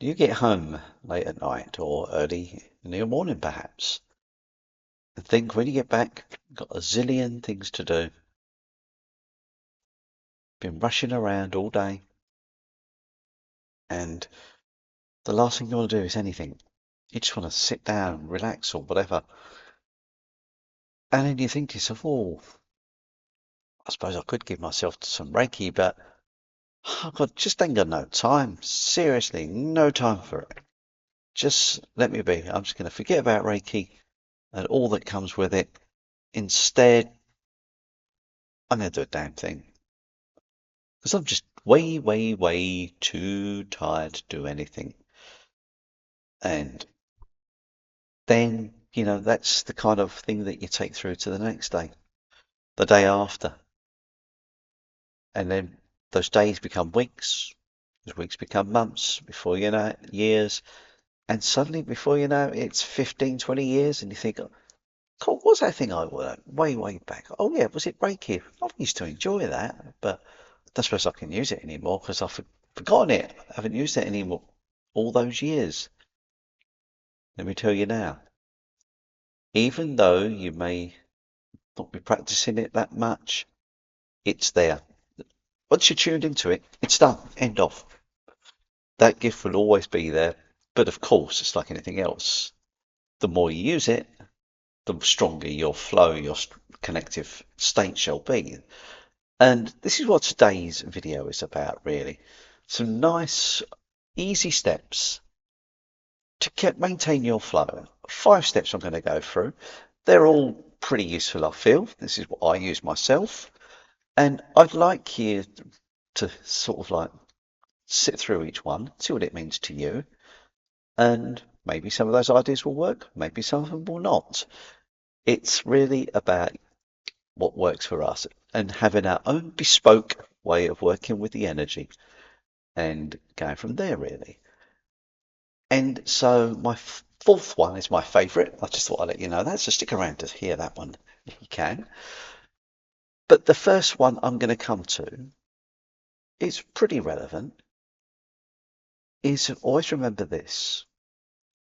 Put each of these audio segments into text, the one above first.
Do you get home late at night or early in the morning perhaps and think when you get back, you've got a zillion things to do, been rushing around all day, and the last thing you want to do is anything. You just want to sit down, relax or whatever. And then you think to yourself, oh, I suppose I could give myself some Reiki, but I've got just ain't got no time. Seriously, no time for it. Just let me be. I'm just going to forget about Reiki and all that comes with it. Instead, I'm going to do a damn thing. Because I'm just way, way, way too tired to do anything. And then, that's the kind of thing that you take through to the next day, the day after. And then those days become weeks, those weeks become months, before you know it, years. And suddenly, before you know it, it's 15, 20 years. And you think, cool, what's that thing I learned way, way back? Oh, yeah, was it Reiki? I used to enjoy that, but I don't suppose I can use it anymore because I've forgotten it. I haven't used it anymore all those years. Let me tell you now, even though you may not be practicing it that much, it's there. Once you're tuned into it, it's done. End of. That gift will always be there. But of course, it's like anything else. The more you use it, the stronger your flow, your connective state shall be. And this is what today's video is about, really. Some nice, easy steps to maintain your flow. 5 steps I'm going to go through. They're all pretty useful, I feel. This is what I use myself. And I'd like you to sort of like sit through each one, see what it means to you. And maybe some of those ideas will work, maybe some of them will not. It's really about what works for us and having our own bespoke way of working with the energy and going from there, really. And so my fourth one is my favourite. I just thought I'd let you know that. So stick around to hear that one if you can. But the first one I'm going to come to is pretty relevant. Is always remember this.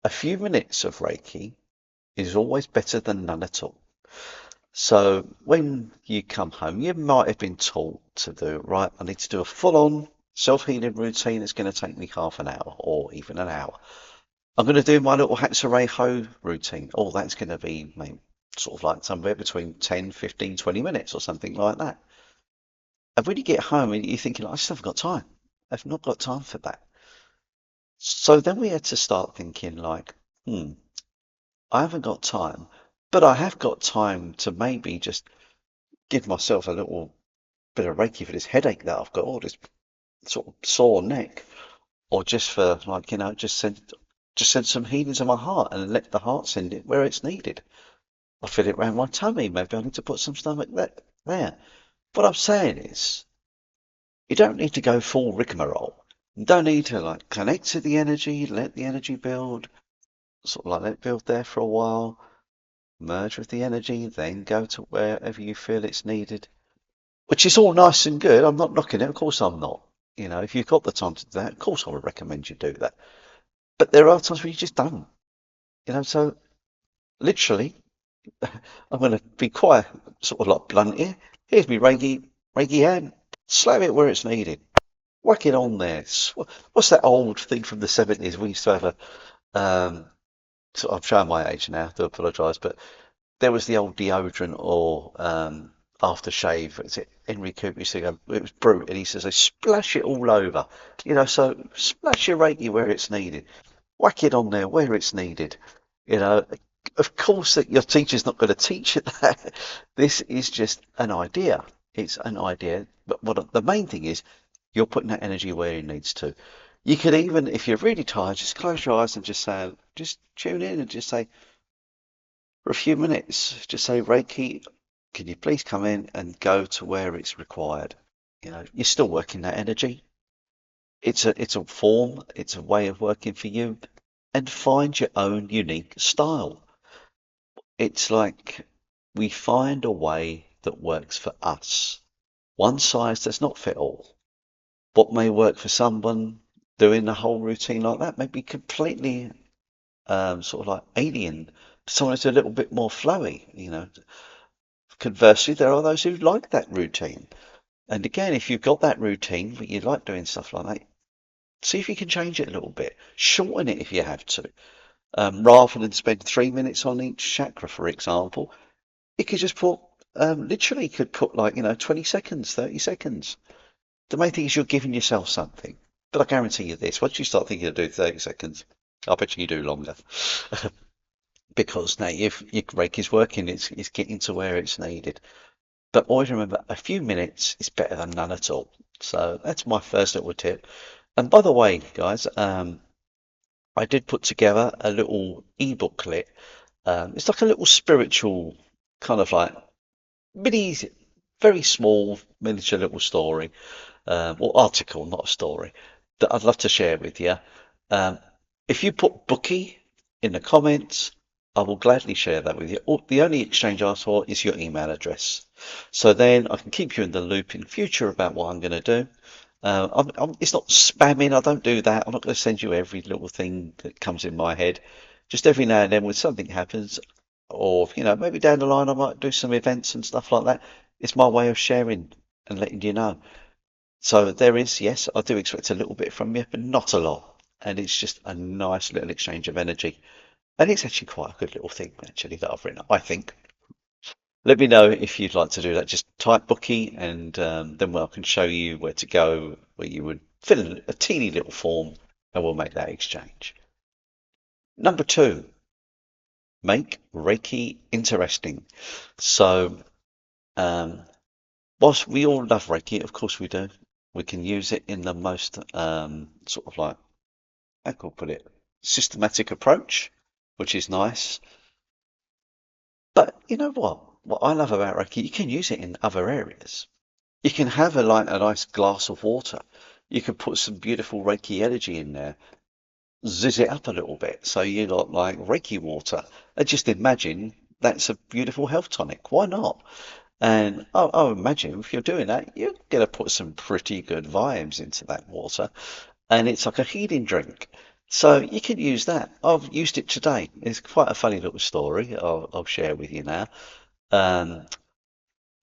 A few minutes of Reiki is always better than none at all. So when you come home, you might have been taught to do, right, I need to do a full-on self-healing routine. It's going to take me half an hour or even an hour. I'm going to do my little Hatsurai Ho routine. Oh, that's going to be maybe sort of like somewhere between 10, 15, 20 minutes or something like that. And when you get home, you're thinking, I just haven't got time. I've not got time for that. So then we had to start thinking like, I haven't got time, but I have got time to maybe just give myself a little bit of Reiki for this headache that I've got, or this sort of sore neck, or just for like, just send some healing to my heart and let the heart send it where it's needed. I feel it around my tummy. Maybe I need to put some stomach there. What I'm saying is, you don't need to go full rigmarole. You don't need to like connect to the energy, let the energy build, sort of like let it build there for a while, merge with the energy, then go to wherever you feel it's needed. Which is all nice and good. I'm not knocking it. Of course I'm not. If you've got the time to do that, of course I would recommend you do that. But there are times where you just don't. So literally, I'm going to be quite sort of like blunt here. Here's me Reiki hand. Slap it where it's needed. Whack it on there. What's that old thing from the 70s? We used to have I'm showing my age now, I do apologise, but there was the old deodorant or aftershave. Is it Henry Cooper used to go, it was brute, and he says, they splash it all over. So splash your Reiki where it's needed. Whack it on there where it's needed. You know, of course that your teacher's not going to teach you that. This is just an idea. It's an idea. But what the main thing is, you're putting that energy where it needs to. You could even, if you're really tired, just close your eyes and just tune in and just say, for a few minutes, just say, Reiki, can you please come in and go to where it's required? You're still working that energy. It's a form, it's a way of working for you, and find your own unique style. It's like we find a way that works for us. One size does not fit all. What may work for someone doing the whole routine like that may be completely sort of like alien to someone who's a little bit more flowy. Conversely, there are those who like that routine. And again, if you've got that routine, but you like doing stuff like that, see if you can change it a little bit. Shorten it if you have to. Rather than spend 3 minutes on each chakra, for example, you could just put, literally could put like, 20 seconds, 30 seconds. The main thing is you're giving yourself something. But I guarantee you this, once you start thinking of doing 30 seconds, I bet you do longer. Because now your Reiki is working, it's getting to where it's needed. But always remember, a few minutes is better than none at all. So that's my first little tip. And by the way, guys, I did put together a little e-booklet. It's like a little spiritual kind of like mini, very small miniature little story, or article, not a story, that I'd love to share with you. Um, if you put Bookie in the comments, I will gladly share that with you. The only exchange I ask for is your email address. So then I can keep you in the loop in future about what I'm going to do. It's not spamming. I don't do that. I'm not going to send you every little thing that comes in my head. Just every now and then when something happens, or maybe down the line I might do some events and stuff like that. It's my way of sharing and letting you know. So there is, yes, I do expect a little bit from you, but not a lot. And it's just a nice little exchange of energy. And it's actually quite a good little thing, actually, that I've written, I think. Let me know if you'd like to do that. Just type Bookie, and then I can show you where to go, where you would fill in a teeny little form, and we'll make that exchange. Number two, make Reiki interesting. So, um, whilst we all love Reiki, of course we do, we can use it in the most sort of like, how can I put it, systematic approach, which is nice. But you know what? What I love about Reiki, you can use it in other areas. You can have a nice glass of water. You can put some beautiful Reiki energy in there, zizz it up a little bit, so you got like Reiki water. And just imagine that's a beautiful health tonic. Why not? And I imagine if you're doing that, you're going to put some pretty good vibes into that water. And it's like a healing drink. So you can use that. I've used it today. It's quite a funny little story I'll share with you now. Um,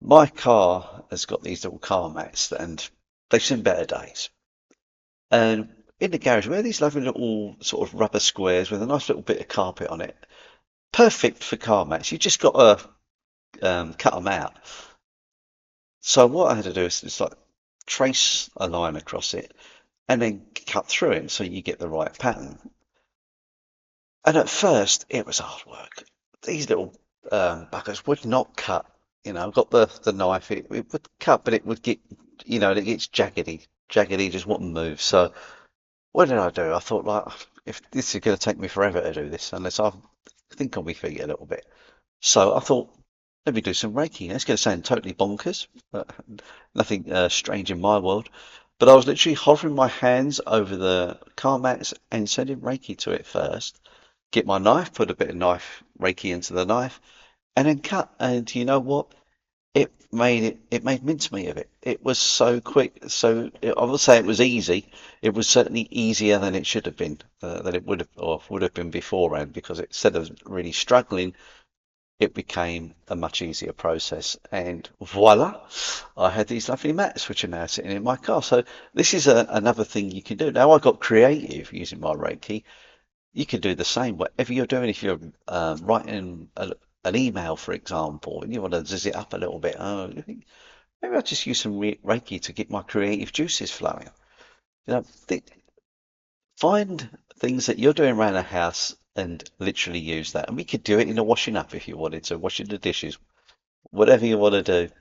my car has got these little car mats and they've seen better days. And in the garage, we have these lovely little sort of rubber squares with a nice little bit of carpet on it. Perfect for car mats. You just got to cut them out. So what I had to do is like trace a line across it and then cut through it so you get the right pattern. And at first, it was hard work. These little buggers would not cut. I've got the knife. It would cut, but it would get, it gets jaggedy. Jaggedy just wouldn't move. So what did I do? I thought, like, if this is going to take me forever to do this, unless I think on my feet a little bit. So I thought, let me do some Reiki. It's going to sound totally bonkers, but nothing strange in my world. But I was literally hovering my hands over the car mats and sending Reiki to it first. Get my knife, put a bit of knife Reiki into the knife, and then cut. And you know what? It made mincemeat of it. It was so quick. So I would say it was easy. It was certainly easier than it should have been, than it would have been beforehand. Because instead of really struggling, it became a much easier process. And voila, I had these lovely mats which are now sitting in my car. So this is another thing you can do. Now I got creative using my Reiki. You can do the same. Whatever you're doing, if you're writing an email, for example, and you want to zizz it up a little bit, you think, maybe I'll just use some Reiki to get my creative juices flowing. Think, find things that you're doing around the house and literally use that. And we could do it in the washing up if you wanted to, washing the dishes, whatever you want to do.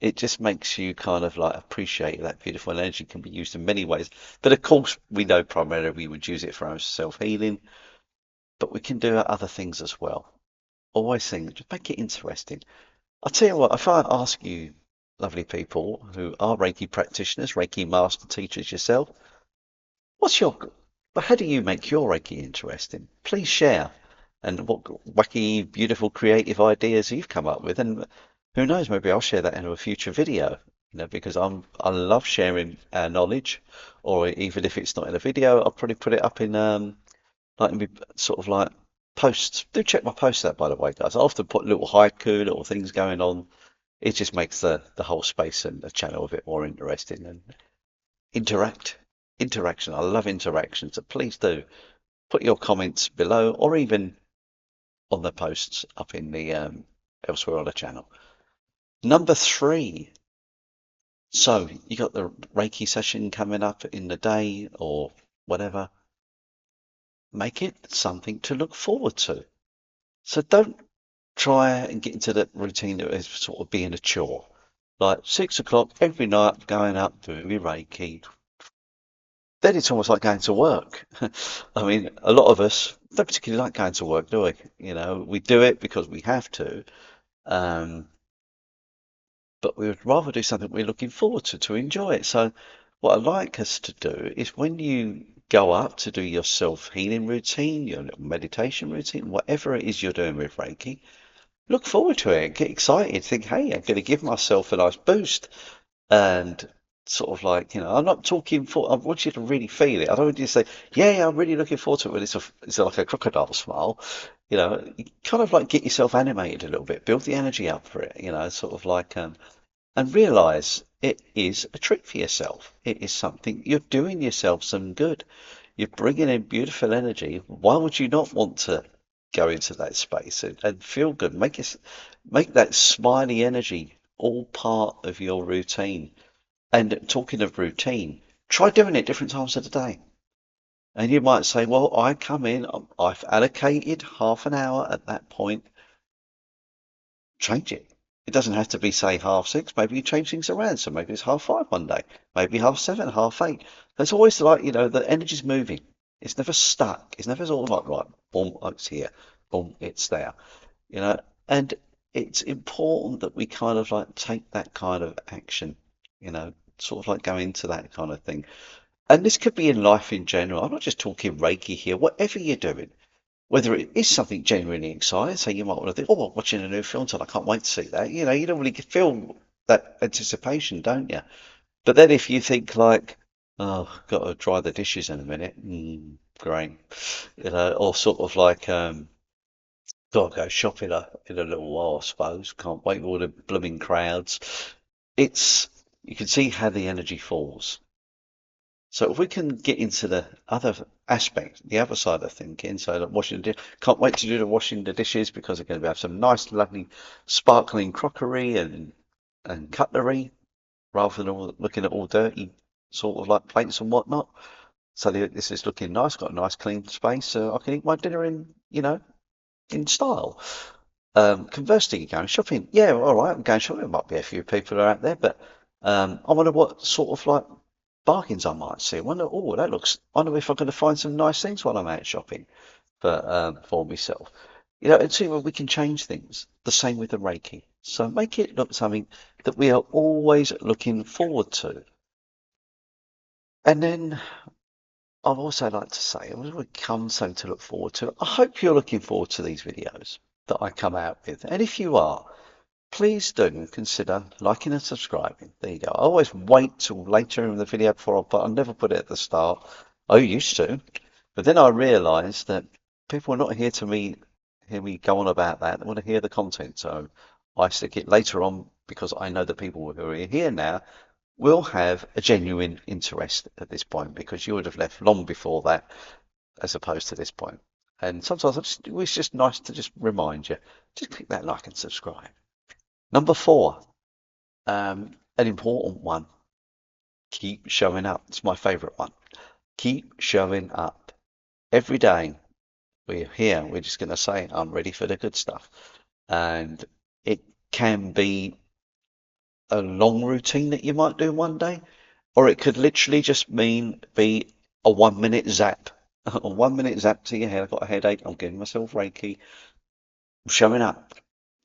It just makes you kind of like appreciate that beautiful energy can be used in many ways. But of course, we know primarily we would use it for our self-healing, but we can do other things as well. Always think, just make it interesting. I'll tell you what, if I ask you, lovely people who are Reiki practitioners, Reiki master teachers yourself, what's your, how do you make your Reiki interesting? Please share. And what wacky, beautiful, creative ideas you've come up with. And who knows, maybe I'll share that in a future video. because I love sharing our knowledge, or even if it's not in a video, I'll probably put it up in like in sort of like posts. Do check my posts out, by the way, guys. I often put little haiku, little things going on. It just makes the whole space and the channel a bit more interesting and interaction. I love interaction, so please do put your comments below or even on the posts up in the elsewhere on the channel. Number 3. So you got the Reiki session coming up in the day or whatever. Make it something to look forward to. So don't try and get into that routine that is sort of being a chore. Like 6 o'clock every night, going up doing my Reiki. Then it's almost like going to work. I mean, a lot of us don't particularly like going to work, do we? We do it because we have to. Um, but we would rather do something we're looking forward to enjoy it. So, what I'd like us to do is when you go up to do your self-healing routine, your little meditation routine, whatever it is you're doing with Reiki, look forward to it, get excited, think, hey, I'm going to give myself a nice boost. And sort of like, I'm not talking for, I want you to really feel it. I don't want you to say, yeah, I'm really looking forward to it when it's like a crocodile smile. You kind of like get yourself animated a little bit, build the energy up for it, sort of like, and realize it is a treat for yourself. It is something you're doing yourself some good. You're bringing in beautiful energy. Why would you not want to go into that space and feel good? Make that smiley energy all part of your routine. And talking of routine, try doing it different times of the day. And you might say, well, I come in, I've allocated half an hour at that point, change it. It doesn't have to be, say, 6:30. Maybe you change things around. So maybe it's 5:30 one day, maybe 7:30, 8:30. It's always like, the energy's moving. It's never stuck. It's never sort of like, right, boom, oh, it's here, boom, it's there, you know. And it's important that we kind of like take that kind of action, sort of like go into that kind of thing. And this could be in life in general. I'm not just talking Reiki here, whatever you're doing, whether it is something genuinely exciting, so you might want to think, oh, I'm watching a new film, so I can't wait to see that. You don't really feel that anticipation, don't you? But then if you think like, oh, got to dry the dishes in a minute, great, or sort of like, got to go shopping in a little while, I suppose. Can't wait for all the blooming crowds. You can see how the energy falls. So if we can get into the other aspect, the other side of thinking, so that washing the can't wait to do the washing the dishes because they're going to have some nice, lovely, sparkling crockery and cutlery rather than looking at all dirty sort of like plates and whatnot. So this is looking nice, got a nice clean space, so I can eat my dinner in style. Conversely, you're going shopping. Yeah, all right, I'm going shopping. There might be a few people out there, but I wonder what sort of like bargains I might see. I wonder, oh, I wonder if I'm going to find some nice things while I'm out shopping for myself. And see where we can change things. The same with the Reiki. So make it look something that we are always looking forward to. And then I'd also like to say, as we come something to look forward to, I hope you're looking forward to these videos that I come out with. And if you are, please do consider liking and subscribing. There you go. I always wait till later in the video before I never put it at the start. I used to, but then I realised that people are not here to hear me go on about that. They want to hear the content. So I stick it later on because I know that people who are here now will have a genuine interest at this point because you would have left long before that as opposed to this point. And sometimes it's just nice to just remind you, just click that like and subscribe. Number 4, an important one. Keep showing up. It's my favourite one. Keep showing up. Every day we're here, we're just going to say, I'm ready for the good stuff. And it can be a long routine that you might do one day, or it could literally just be a 1 minute zap. A 1 minute zap to your head. I've got a headache. I'm giving myself Reiki. I'm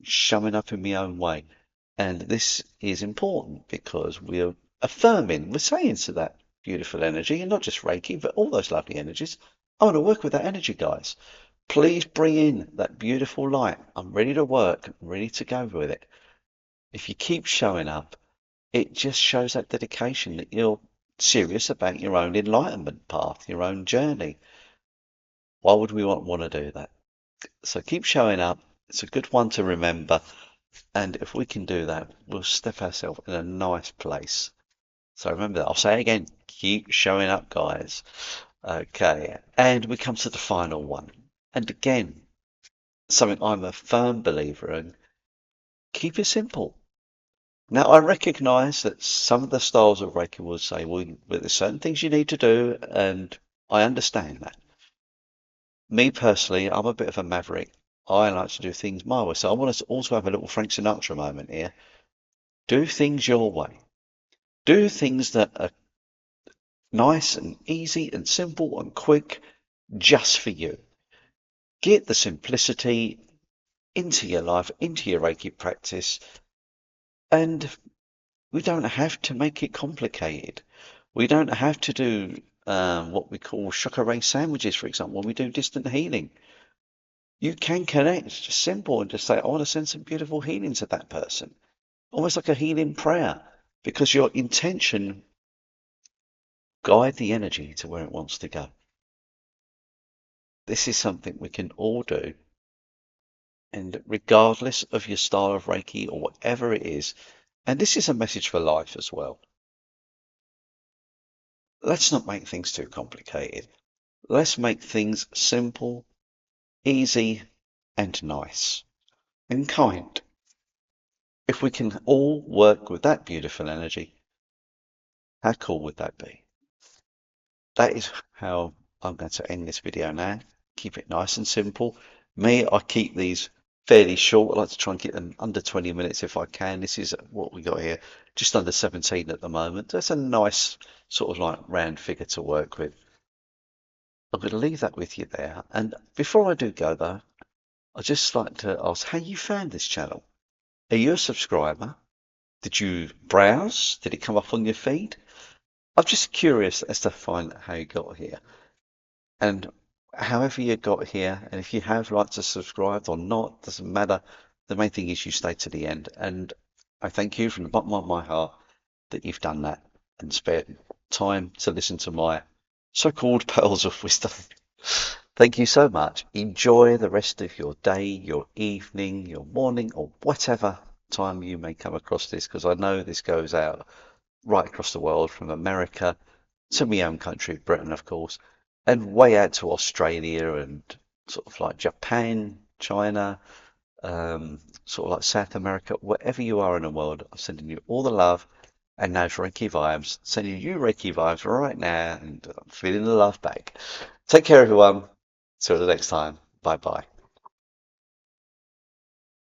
showing up in my own way. And this is important because we're affirming, we're saying to that beautiful energy, and not just Reiki, but all those lovely energies, I want to work with that energy, guys. Please bring in that beautiful light. I'm ready to work, I'm ready to go with it. If you keep showing up, It just shows that dedication that you're serious about your own enlightenment path, your own journey. Why would we want to do that? So keep showing up. It's a good one to remember. And if we can do that, we'll step ourselves in a nice place. So remember that. I'll say it again, keep showing up, guys. Okay. And we come to the final one. And again, something I'm a firm believer in, keep it simple. Now, I recognize that some of the styles of Reiki will say, well, there's certain things you need to do, and I understand that. Me personally, I'm a bit of a maverick. I like to do things my way. So I want to also have a little Frank Sinatra moment here. Do things your way. Do things that are nice and easy and simple and quick just for you. Get the simplicity into your life, into your Reiki practice, and we don't have to make it complicated. We don't have to do what we call chakra ray sandwiches, for example, when we do distant healing. You can connect, it's just simple, and just say, I want to send some beautiful healing to that person. Almost like a healing prayer, because your intention guide the energy to where it wants to go. This is something we can all do. And regardless of your style of Reiki or whatever it is, and this is a message for life as well, let's not make things too complicated. Let's make things simple, easy, and nice, and kind. If we can all work with that beautiful energy, how cool would that be? That is how I'm going to end this video now. Keep it nice and simple. Me, I keep these fairly short. I like to try and get them under 20 minutes if I can. This is what we got here, just under 17 at the moment. That's a nice sort of like round figure to work with. I'm going to leave that with you there. And before I do go though, I'd just like to ask how you found this channel. Are you a subscriber? Did you browse? Did it come up on your feed? I'm just curious as to find how you got here. And however you got here, and if you have liked to subscribe or not, doesn't matter. The main thing is you stay to the end. And I thank you from the bottom of my heart that you've done that and spared time to listen to my so-called pearls of wisdom. Thank you so much. Enjoy the rest of your day, your evening, your morning, or whatever time you may come across this, because I know this goes out right across the world from America to my own country, Britain, of course, and way out to Australia and sort of like Japan, China, sort of like South America, wherever you are in the world. I'm sending you all the love and those Reiki vibes. Sending you Reiki vibes right now, and I'm feeling the love back. Take care, everyone. Till the next time. Bye bye.